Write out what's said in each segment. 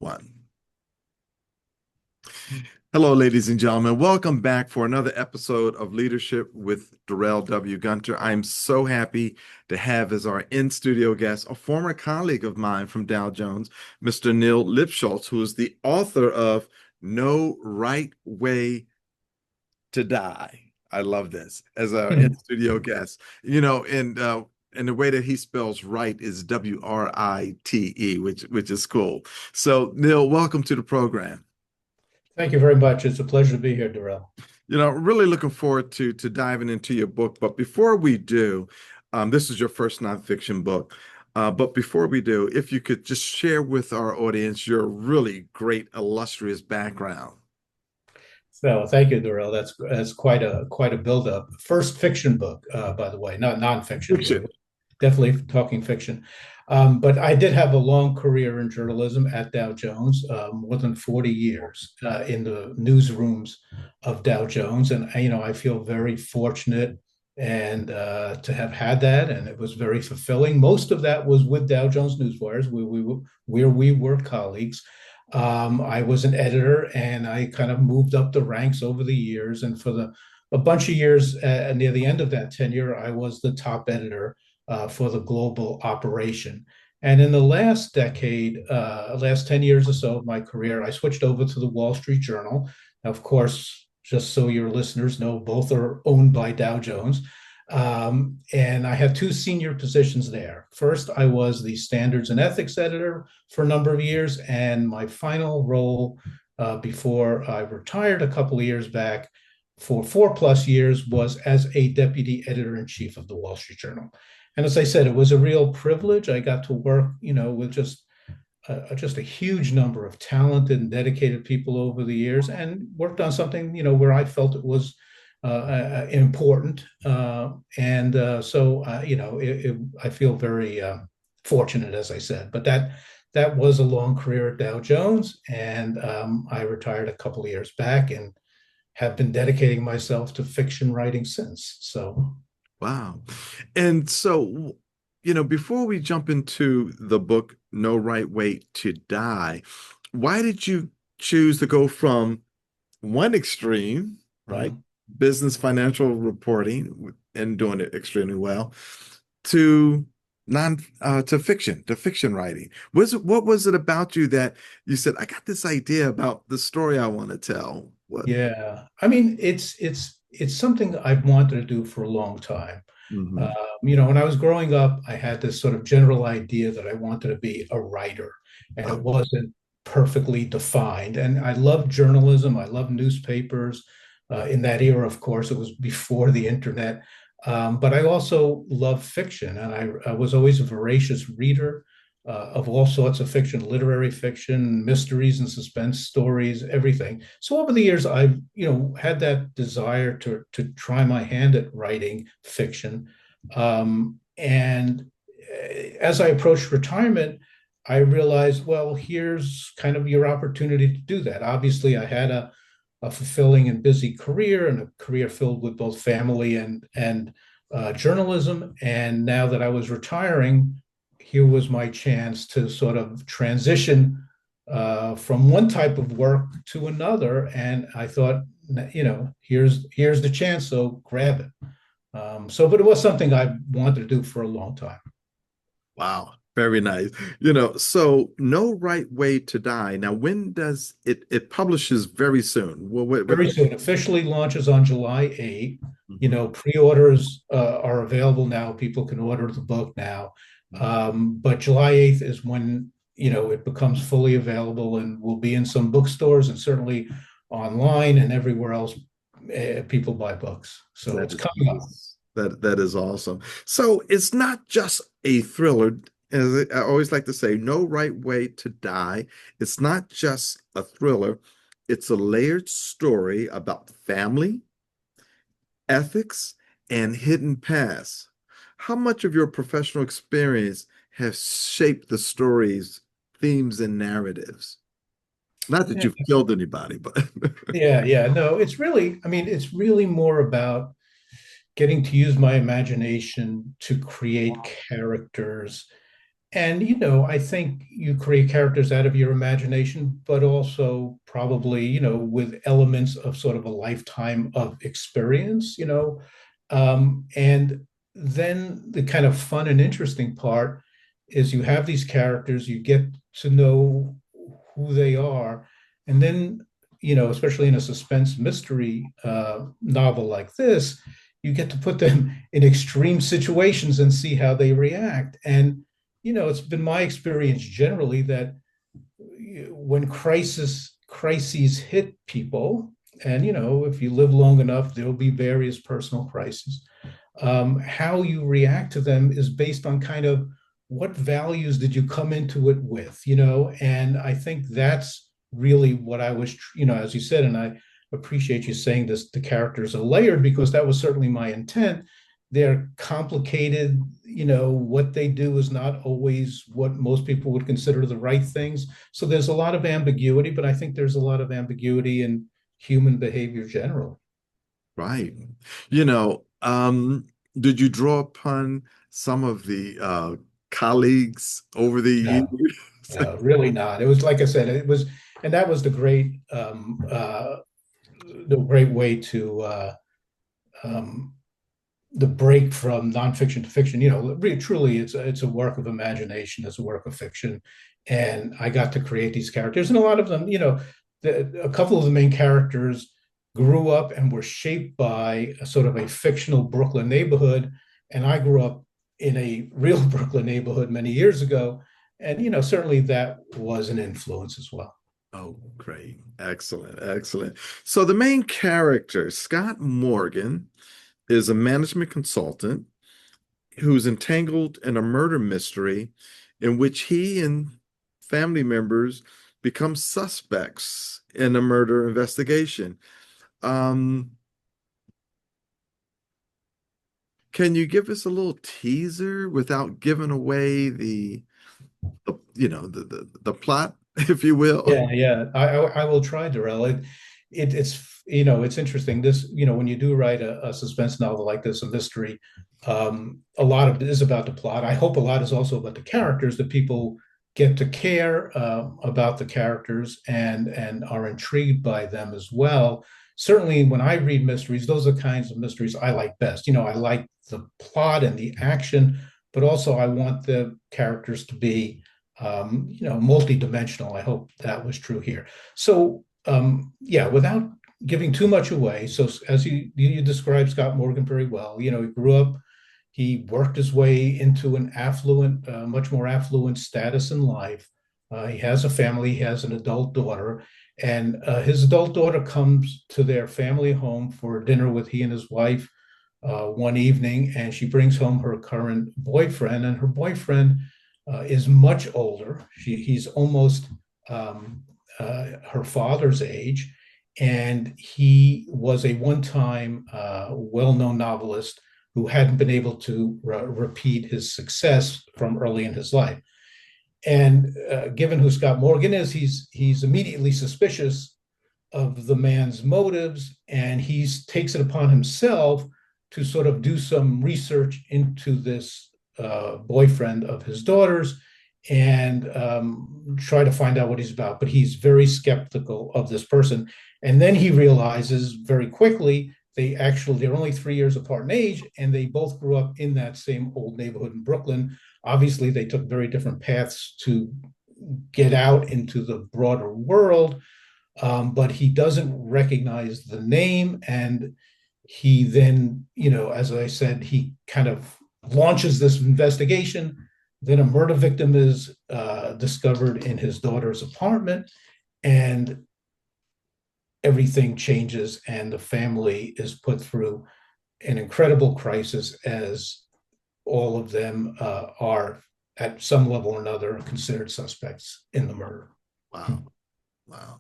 One. Hello, ladies and gentlemen. Welcome back for another episode of Leadership with Darrell W. Gunter. I'm so happy to have as our in-studio guest a former colleague of mine from Dow Jones, Mr. Neal Lipschutz, who is the author of No Right Way to Die. I love this as our in-studio guest. And the way that he spells right is Write, which is cool. So, Neal, welcome to the program. Thank you very much. It's a pleasure to be here, Darrell. Really looking forward to diving into your book. But before we do, this is your first nonfiction book. But before we do, if you could just share with our audience your really great, illustrious background. So thank you, Darrell. That's quite a build-up. First fiction book, by the way, not nonfiction. We're Fiction. definitely talking fiction. But I did have a long career in journalism at Dow Jones, more than 40 years in the newsrooms of Dow Jones, and I feel very fortunate and to have had that, and it was very fulfilling. Most of that was with Dow Jones Newswires, where we were colleagues. I was an editor, and I kind of moved up the ranks over the years. And for a bunch of years near the end of that tenure, I was the top editor for the global operation. And in the last decade, last 10 years or so of my career, I switched over to the Wall Street Journal. Now, of course, just so your listeners know, both are owned by Dow Jones. And I had two senior positions there. First, I was the standards and ethics editor for a number of years, and my final role before I retired a couple of years back for 4+ years was as a deputy editor in chief of the Wall Street Journal. And as I said, it was a real privilege. I got to work, with just a huge number of talented and dedicated people over the years, and worked on something, where I felt it was important. I feel very fortunate, as I said. But that was a long career at Dow Jones, and I retired a couple of years back and have been dedicating myself to fiction writing since. So, Wow. And so, before we jump into the book, No Right Way to Die, why did you choose to go from one extreme, right? mhm. Business financial reporting and doing it extremely well, to non to fiction writing. What was it about you that you said, I got this idea about the story I want to tell? What? Yeah, I mean, it's something I've wanted to do for a long time. Um, Hmm. when I was growing up, I had this sort of general idea that I wanted to be a writer, and it Oh, wasn't perfectly defined. And I love journalism. I love newspapers. In that era, of course, it was before the internet. But I also love fiction, and I was always a voracious reader of all sorts of fiction, literary fiction, mysteries and suspense stories, everything. So over the years, I've had that desire to try my hand at writing fiction. And as I approached retirement, I realized, well, here's kind of your opportunity to do that. Obviously, I had a fulfilling and busy career, and a career filled with both family and journalism. And now that I was retiring, here was my chance to sort of transition from one type of work to another. And I thought, here's the chance, so grab it. But it was something I wanted to do for a long time. wow. Very nice. So No Right Way to Die. Now, when does it publishes very soon? Well, Very soon. Officially launches on July 8th. Mhm. Pre-orders are available now. People can order the book now. But July 8th is when, it becomes fully available and will be in some bookstores and certainly online and everywhere else people buy books. So That it's coming up. that is awesome. So it's not just a thriller, as I always like to say, No Right Way to Die. It's not just a thriller. It's a layered story about family, ethics, and hidden past. How much of your professional experience has shaped the story's themes and narratives? Not that Yeah, you've killed anybody, but yeah. No, it's really more about getting to use my imagination to create characters And, I think you create characters out of your imagination, but also probably, with elements of sort of a lifetime of experience, and then the kind of fun and interesting part is you have these characters, you get to know who they are, and then, especially in a suspense mystery novel like this, you get to put them in extreme situations and see how they react. And it's been my experience generally that when crises hit people, and if you live long enough, there'll be various personal crises. How you react to them is based on kind of what values did you come into it with, and I think that's really what I was, as you said, and I appreciate you saying this, the characters are layered, because that was certainly my intent. They're complicated. What they do is not always what most people would consider the right things. So there's a lot of ambiguity, but I think there's a lot of ambiguity in human behavior generally. Right. You know, did you draw upon some of the colleagues over the years? No, no, really not. It was like I said, and that was the great way to um, the break from nonfiction to fiction. Really, truly, it's a work of imagination, it's a work of fiction, and I got to create these characters, and a lot of them, a couple of the main characters grew up and were shaped by a sort of a fictional Brooklyn neighborhood, and I grew up in a real Brooklyn neighborhood many years ago, and certainly that was an influence as well. Oh, great. Excellent. Excellent. So the main character, Scott Morgan, is a management consultant who's entangled in a murder mystery in which he and family members become suspects in a murder investigation. Um, can you give us a little teaser without giving away the plot, if you will? Yeah, yeah. I will try, Darrell. It's interesting. This, when you do write a suspense novel like this, a mystery, a lot of it is about the plot. I hope a lot is also about the characters, that people get to care about the characters and are intrigued by them as well. Certainly, when I read mysteries, those are kinds of mysteries I like best. I like the plot and the action, but also I want the characters to be multi-dimensional. I hope that was true here. So, yeah, without giving too much away. So, as you described Scott Morgan very well, he grew up, he worked his way into an affluent, much more affluent status in life. He has a family, he has an adult daughter, and his adult daughter comes to their family home for dinner with he and his wife one evening, and she brings home her current boyfriend, and her boyfriend is much older. He's almost her father's age, and he was a one-time well-known novelist who hadn't been able to repeat his success from early in his life. And given who Scott Morgan is, he's immediately suspicious of the man's motives, and he takes it upon himself to sort of do some research into this boyfriend of his daughter's, and try to find out what he's about. But he's very skeptical of this person. And then he realizes very quickly they're only 3 years apart in age, and they both grew up in that same old neighborhood in Brooklyn. Obviously, they took very different paths to get out into the broader world, but he doesn't recognize the name. And he then, as I said, he kind of launches this investigation. Then a murder victim is discovered in his daughter's apartment, and everything changes, and the family is put through an incredible crisis, as all of them are, at some level or another, considered suspects in the murder. Wow. Wow.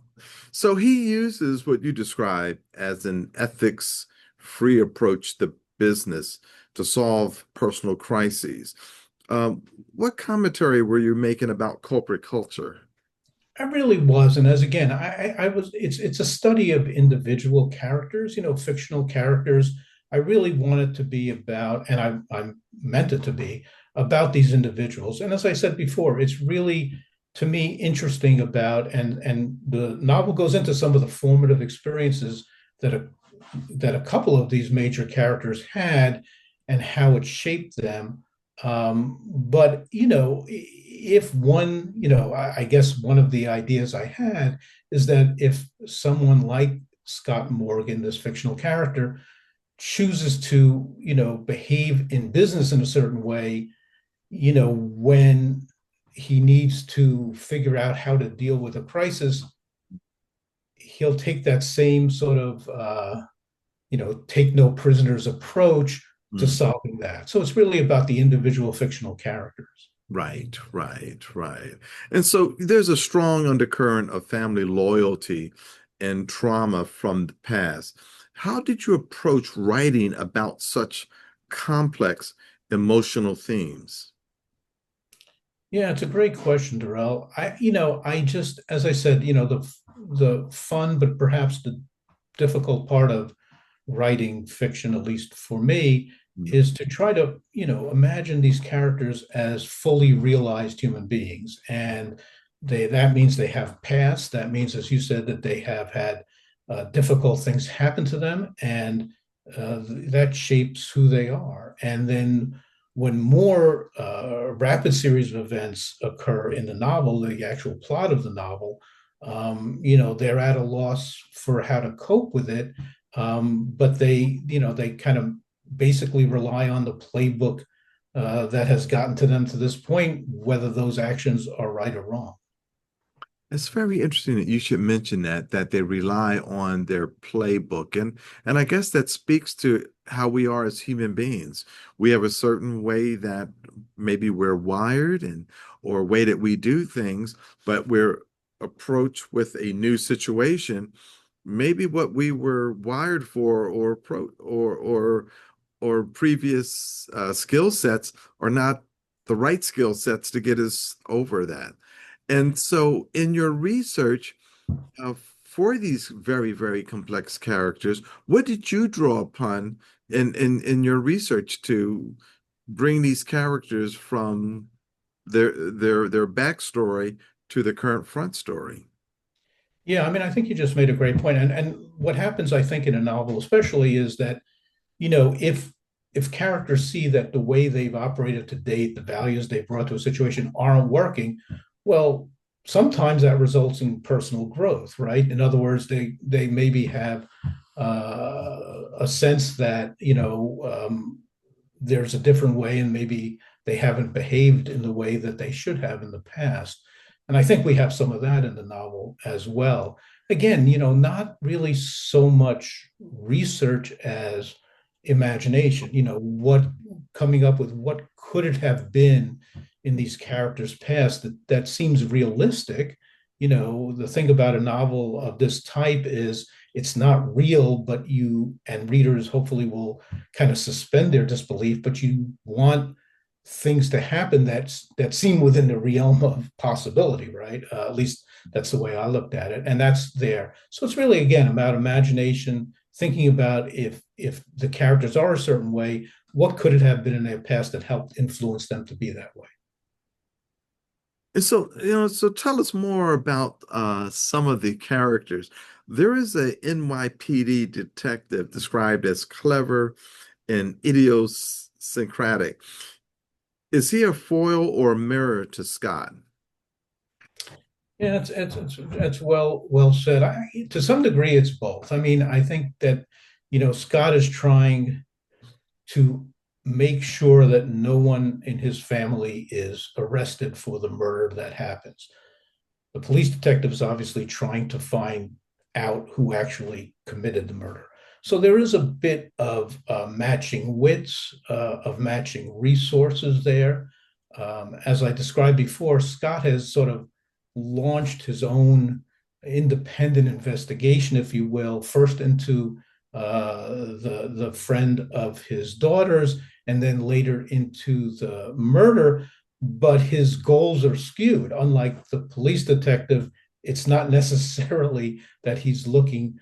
So he uses what you describe as an ethics-free approach to business to solve personal crises. What commentary were you making about corporate culture? I really was, and as again, I was. It's a study of individual characters, fictional characters. I really wanted to be about, and I meant it to be about these individuals. And as I said before, it's really, to me, interesting about, and the novel goes into some of the formative experiences that a couple of these major characters had and how it shaped them. But if one, I guess one of the ideas I had is that if someone like Scott Morgan, this fictional character, chooses to, behave in business in a certain way, when he needs to figure out how to deal with a crisis, he'll take that same sort of, take no prisoners approach to Mm. solving that. So it's really about the individual fictional characters. Right, right, right. And so there's a strong undercurrent of family loyalty and trauma from the past. How did you approach writing about such complex emotional themes? Yeah, it's a great question, Darrell. I just, as I said, the fun, but perhaps the difficult part of writing fiction, at least for me, Mm. is to try to, imagine these characters as fully realized human beings. And that means they have past. That means, as you said, that they have had difficult things happen to them, and that shapes who they are. And then when more rapid series of events occur in the novel, the actual plot of the novel, they're at a loss for how to cope with it. But they kind of basically rely on the playbook that has gotten to them to this point, whether those actions are right or wrong. It's very interesting that you should mention that they rely on their playbook. And I guess that speaks to how we are as human beings. We have a certain way that maybe we're wired and or a way that we do things, but we're approached with a new situation. Maybe what we were wired for or previous skill sets are not the right skill sets to get us over that. And so, in your research uh, for these very, very complex characters, what did you draw upon in your research to bring these characters from their backstory to the current front story? Yeah, I mean, I think you just made a great point. And what happens, I think, in a novel, especially, is that if characters see that the way they've operated to date, the values they brought to a situation aren't working, well, sometimes that results in personal growth, right? In other words, they maybe have a sense that there's a different way, and maybe they haven't behaved in the way that they should have in the past. And I think we have some of that in the novel as well. Again, not really so much research as imagination, what coming up with what could it have been in these characters' past that seems realistic. The thing about a novel of this type is it's not real, but you and readers hopefully will kind of suspend their disbelief, but you want things to happen that seem within the realm of possibility, right? At least that's the way I looked at it, and that's there. So it's really again about imagination, thinking about if the characters are a certain way, what could it have been in their past that helped influence them to be that way? And so, so tell us more about some of the characters. There is a NYPD detective described as clever and idiosyncratic. Is he a foil or a mirror to Scott? Yeah, it's well said. To some degree, it's both. I mean, I think that Scott is trying to make sure that no one in his family is arrested for the murder that happens. The police detective is obviously trying to find out who actually committed the murder. So there is a bit of matching wits, of matching resources there. As I described before, Scott has sort of launched his own independent investigation, if you will, first into the friend of his daughters, and then later into the murder. But his goals are skewed. Unlike the police detective, it's not necessarily that he's looking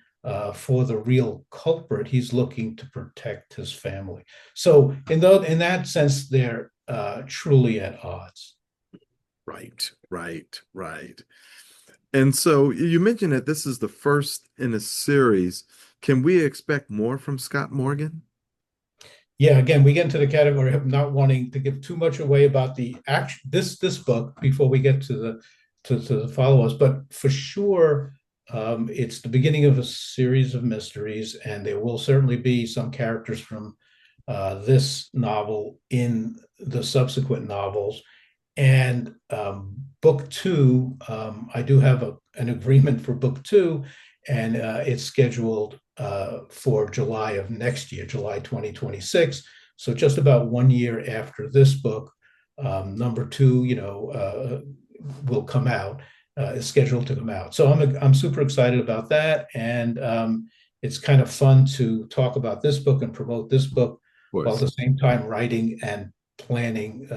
for the real culprit. He's looking to protect his family. So in that sense, there truly at odds. Right, right, right. And so you mentioned that this is the first in a series. Can we expect more from Scott Morgan? Yeah, again, we get into the category of not wanting to give too much away about the action this book before we get to the follow-ups, but for sure, it's the beginning of a series of mysteries, and there will certainly be some characters from this novel in the subsequent novels. And book two, I do have an agreement for book two, and it's scheduled for July of next year, July 2026. So just about 1 year after this book, number two, will come out, is scheduled to come out. So I'm super excited about that, and it's kind of fun to talk about this book and promote this book Of while at course. the same time writing and planning,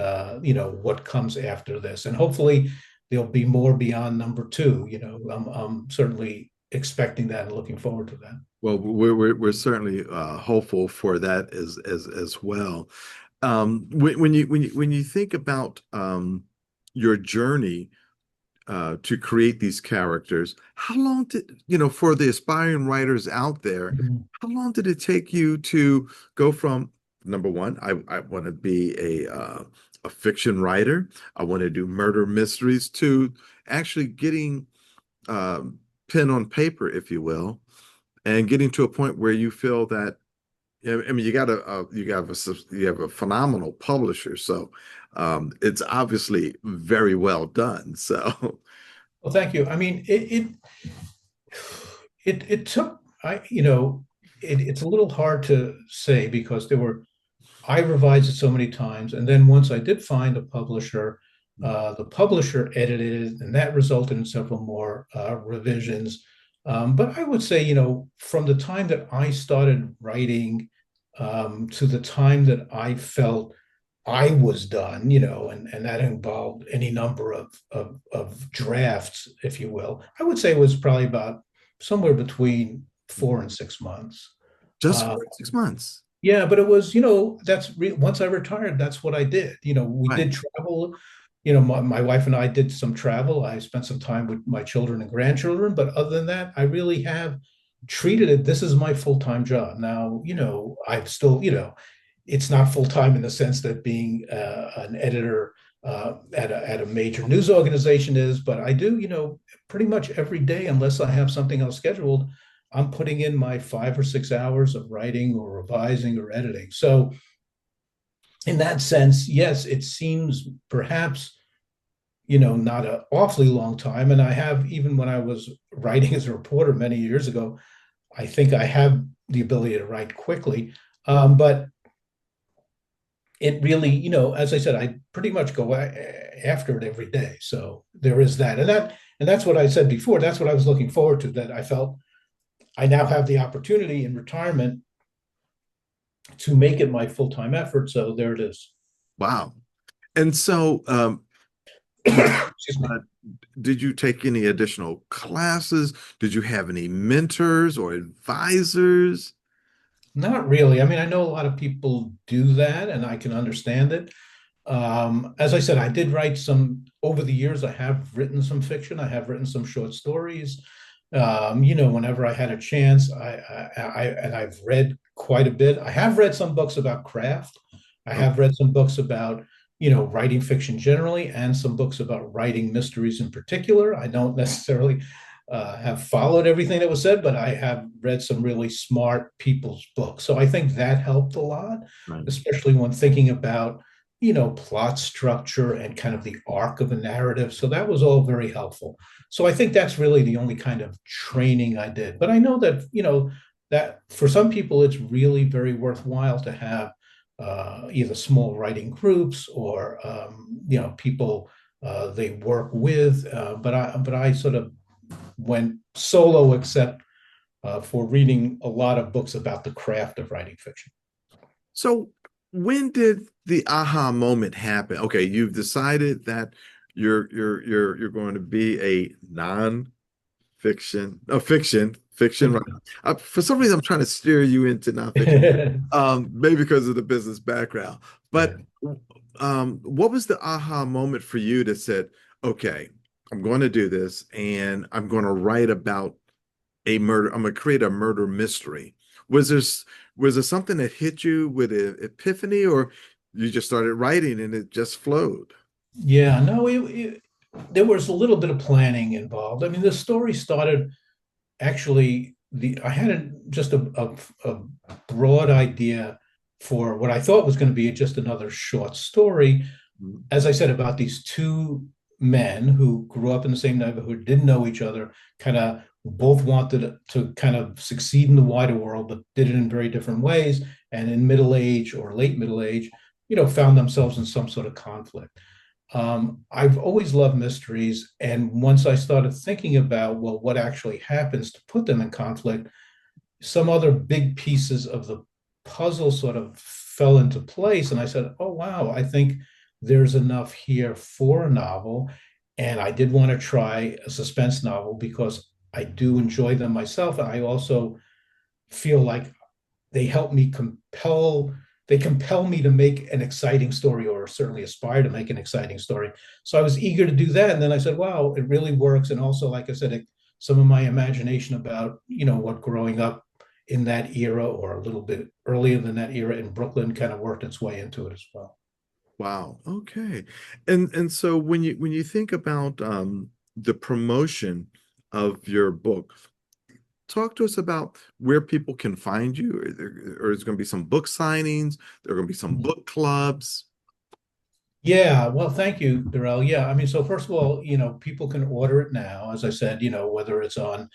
what comes after this. And hopefully there'll be more beyond number two. I'm certainly expecting that and looking forward to that. Well, we're certainly hopeful for that as well. When you think about your journey to create these characters, how long did, for the aspiring writers out there, Mhm. how long did it take you to go from number one, I want to be a fiction writer, I want to do murder mysteries, to actually getting pen on paper, if you will, and getting to a point where you feel that, I mean, you have a phenomenal publisher, so it's obviously very well done. So, Well, thank you. I mean, it took, it's a little hard to say because I revised it so many times. And then once I did find a publisher, the publisher edited it, and that resulted in several more revisions. But I would say, from the time that I started writing to the time that I felt I was done, and that involved any number of drafts, if you will, I would say it was probably about somewhere between 4 and 6 months. just Uh, 6 months. yeah, but it was, once I retired, that's what I did. We Right. did travel. My wife and I did some travel. I spent some time with my children and grandchildren, but other than that, I really have treated it. This is my full-time job. Now, I've still, it's not full-time in the sense that being an editor at a major news organization is, but I do, pretty much every day, unless I have something else scheduled, I'm putting in my 5 or 6 hours of writing or revising or editing. So, in that sense, yes, it seems perhaps, not an awfully long time. And I have, even when I was writing as a reporter many years ago, I think I have the ability to write quickly. But it really, as I said, I pretty much go after it every day. So there is that. And that's what I said before. That's what I was looking forward to, that I felt I now have the opportunity in retirement to make it my full-time effort. So there it is. Wow. And so, did, Excuse me. uh, did you take any additional classes? Did you have any mentors or advisors? Not really. I mean, I know a lot of people do that, and I can understand it. As I said, I did write some over the years. I have written some fiction. I have written some short stories. Whenever I had a chance, and I've read quite a bit. I have read some books about craft. I Oh, have read some books about, writing fiction generally, and some books about writing mysteries in particular. I don't necessarily have followed everything that was said, but I have read some really smart people's books. So I think that helped a lot, right. especially when thinking about, plot structure and kind of the arc of a narrative. So that was all very helpful. So I think that's really the only kind of training I did. But I know that, that for some people, it's really very worthwhile to have either small writing groups or, people they work with. But I sort of went solo, except for reading a lot of books about the craft of writing fiction. So, when did the aha moment happen? Okay, you've decided that you're going to be a non-fiction, a fiction writer. For some reason, I'm trying to steer you into nonfiction. Maybe because of the business background. But Yeah. what was the aha moment for you that said, okay, I'm going to do this and I'm going to write about a murder. I'm going to create a murder mystery. Was there was there something that hit you with an epiphany, or you just started writing and it just flowed? Yeah, no, there was a little bit of planning involved. I mean, the story started actually. I had just a broad idea for what I thought was going to be just another short story, Mhm. as I said, about these two men who grew up in the same neighborhood, didn't know each other, kind of both wanted to kind of succeed in the wider world, but did it in very different ways. And in middle age or late middle age, found themselves in some sort of conflict. I've always loved mysteries. And once I started thinking about, well, what actually happens to put them in conflict, some other big pieces of the puzzle sort of fell into place. And I said, oh, wow, I think there's enough here for a novel. And I did want to try a suspense novel because I do enjoy them myself. And I also feel like they help me they compel me to make an exciting story, or certainly aspire to make an exciting story. So I was eager to do that. And then I said, wow, it really works. And also, like I said, some of my imagination about, what growing up in that era or a little bit earlier than that era in Brooklyn kind of worked its way into it as well. Wow. Okay. And so when you think about the promotion of your book, talk to us about where people can find you. Or is going to be some book signings? There are going to be some book clubs. Yeah, well, thank you, Darrell. Yeah, I mean, so first of all, people can order it now, as I said, whether it's on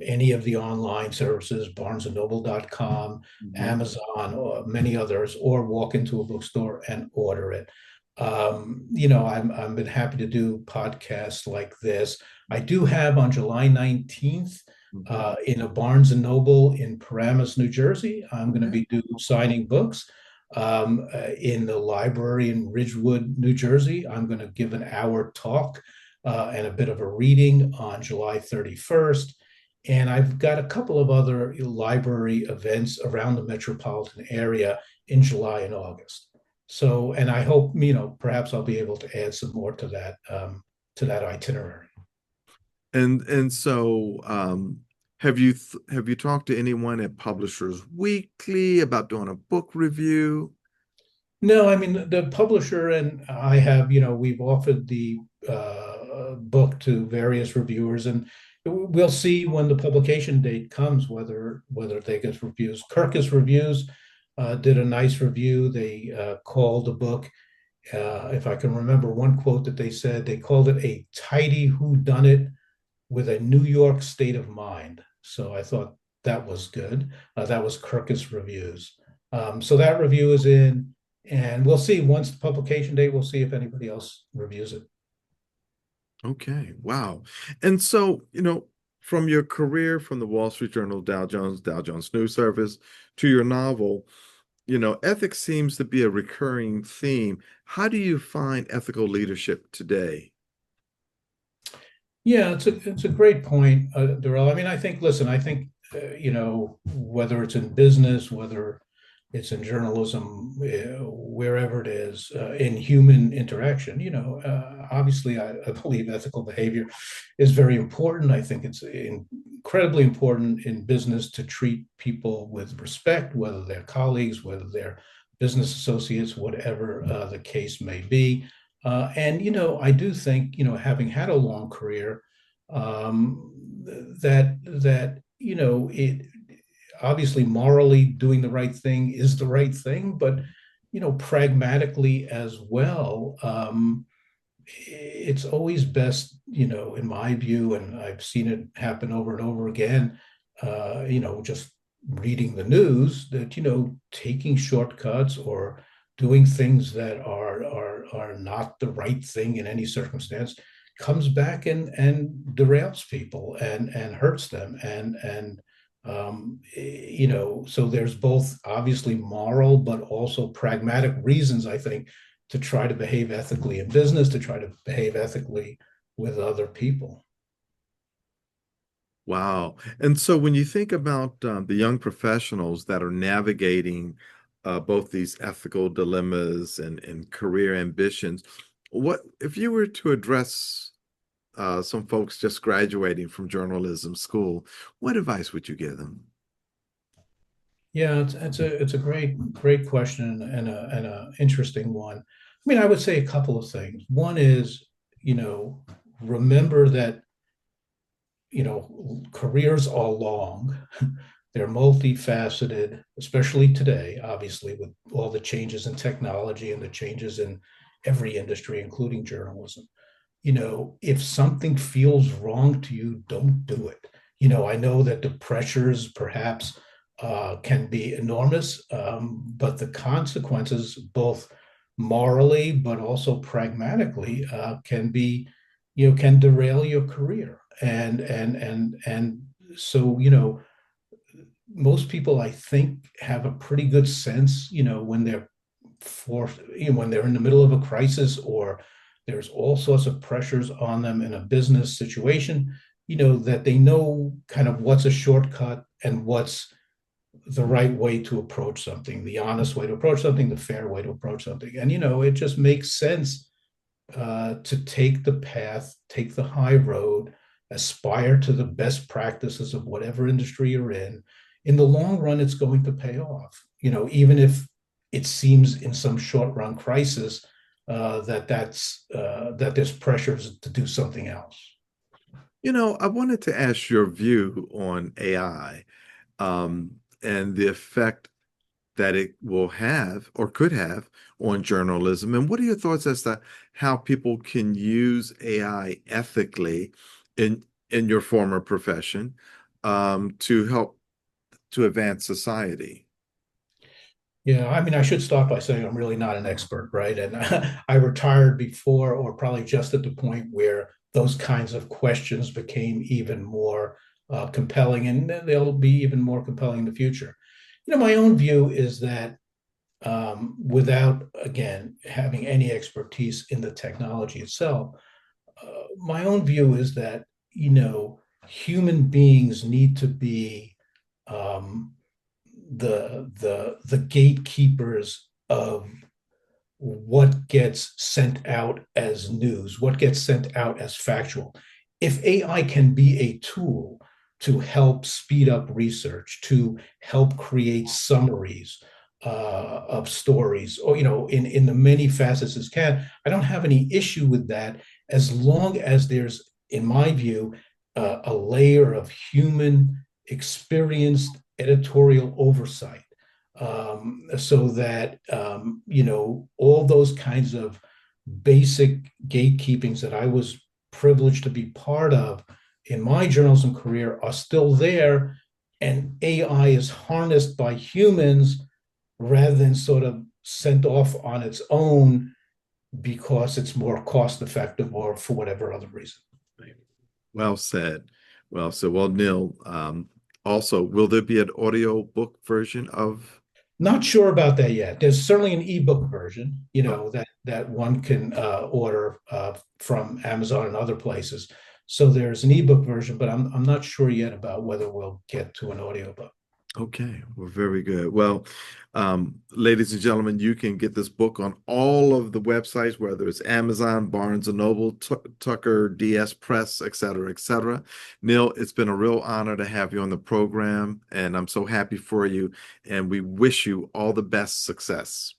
any of the online services, barnesandnoble.com, Mhm. Amazon, or many others, or walk into a bookstore and order it. I've been happy to do podcasts like this. I do have on July 19th Mhm. in a Barnes and Noble in Paramus, New Jersey. I'm going to Okay. be signing books in the library in Ridgewood, New Jersey. I'm going to give an hour talk and a bit of a reading on July 31st. And I've got a couple of other library events around the metropolitan area in July and August. So, and I hope, perhaps I'll be able to add some more to that itinerary. And so have you talked to anyone at Publishers Weekly about doing a book review? No, I mean the publisher and I have, we've offered the book to various reviewers, and we'll see when the publication date comes whether they get reviews. Kirkus Reviews did a nice review. They called the book, if I can remember one quote that they said, they called it a tidy whodunit with a New York state of mind. So I thought that was good. That was Kirkus Reviews. So that review is in, and we'll see once the publication date. We'll see if anybody else reviews it. Okay, wow. And so, from your career from the Wall Street Journal, Dow Jones News Service to your novel, ethics seems to be a recurring theme. How do you find ethical leadership today? Yeah, it's a great point, Darrell. I mean, listen, I think whether it's in business, whether it's in journalism, wherever it is, in human interaction, obviously, I believe ethical behavior is very important. I think it's incredibly important in business to treat people with respect, whether they're colleagues, whether they're business associates, whatever the case may be. And I do think having had a long career, um, that it obviously morally doing the right thing is the right thing, but pragmatically as well. It's always best, in my view, and I've seen it happen over and over again. Just reading the news that taking shortcuts or doing things that are not the right thing in any circumstance comes back and derails people and hurts them so there's both obviously moral but also pragmatic reasons, I think, to try to behave ethically in business, to try to behave ethically with other people. Wow. And so when you think about the young professionals that are navigating both these ethical dilemmas and career ambitions. What if you were to address some folks just graduating from journalism school, what advice would you give them? Yeah, it's a great question and a interesting one. I mean, I would say a couple of things. One is, remember that, careers are long. They're multifaceted, especially today, obviously, with all the changes in technology and the changes in every industry, including journalism. If something feels wrong to you, don't do it. I know that the pressures perhaps can be enormous, but the consequences, both morally but also pragmatically, can derail your career. And so, most people, I think, have a pretty good sense, when they're when they're in the middle of a crisis, or there's all sorts of pressures on them in a business situation, that they know kind of what's a shortcut and what's the right way to approach something, the honest way to approach something, the fair way to approach something. And, it just makes sense to take the high road, aspire to the best practices of whatever industry you're in. In the long run, it's going to pay off, even if it seems in some short run crisis that there's pressures to do something else. I wanted to ask your view on AI, and the effect that it will have or could have on journalism. And what are your thoughts as to how people can use AI ethically in your former profession, to help to advance society? Yeah, I mean, I should start by saying I'm really not an expert, right? And I retired before, or probably just at the point where those kinds of questions became even more compelling, and they'll be even more compelling in the future. My own view is that, without, again, having any expertise in the technology itself, my own view is that, human beings need to be um, the gatekeepers of what gets sent out as news, what gets sent out as factual. If AI can be a tool to help speed up research, to help create summaries of stories, or in the many facets as can, I don't have any issue with that, as long as there's, in my view, a layer of human experienced editorial oversight, so that, all those kinds of basic gatekeepings that I was privileged to be part of in my journalism career are still there, and AI is harnessed by humans rather than sort of sent off on its own because it's more cost effective or for whatever other reason. Well said. Well said. Well, Neal, also, will there be an audio book version of? Not sure about that yet. There's certainly an ebook version, Oh, that one can order from Amazon and other places. So there's an ebook version, but I'm not sure yet about whether we'll get to an audiobook. okay. Well, very good. Well, ladies and gentlemen, you can get this book on all of the websites, whether it's Amazon, Barnes and Noble, Tucker, DS Press, et cetera, et cetera. Neal, it's been a real honor to have you on the program, and I'm so happy for you. And we wish you all the best success.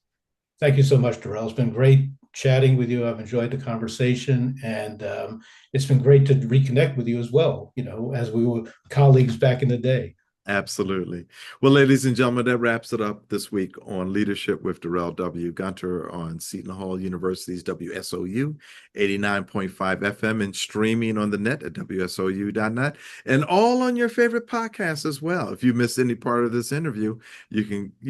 Thank you so much, Darrell. It's been great chatting with you. I've enjoyed the conversation, and it's been great to reconnect with you as well, as we were colleagues back in the day. Absolutely. Well, ladies and gentlemen, that wraps it up this week on Leadership with Darrell W. Gunter on Seton Hall University's WSOU 89.5 FM, and streaming on the net at WSOU.net, and all on your favorite podcasts as well. If you missed any part of this interview, you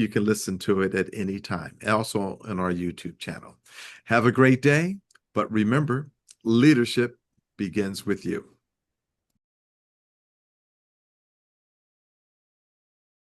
can listen to it at any time. Also on our YouTube channel. Have a great day, but remember, leadership begins with you.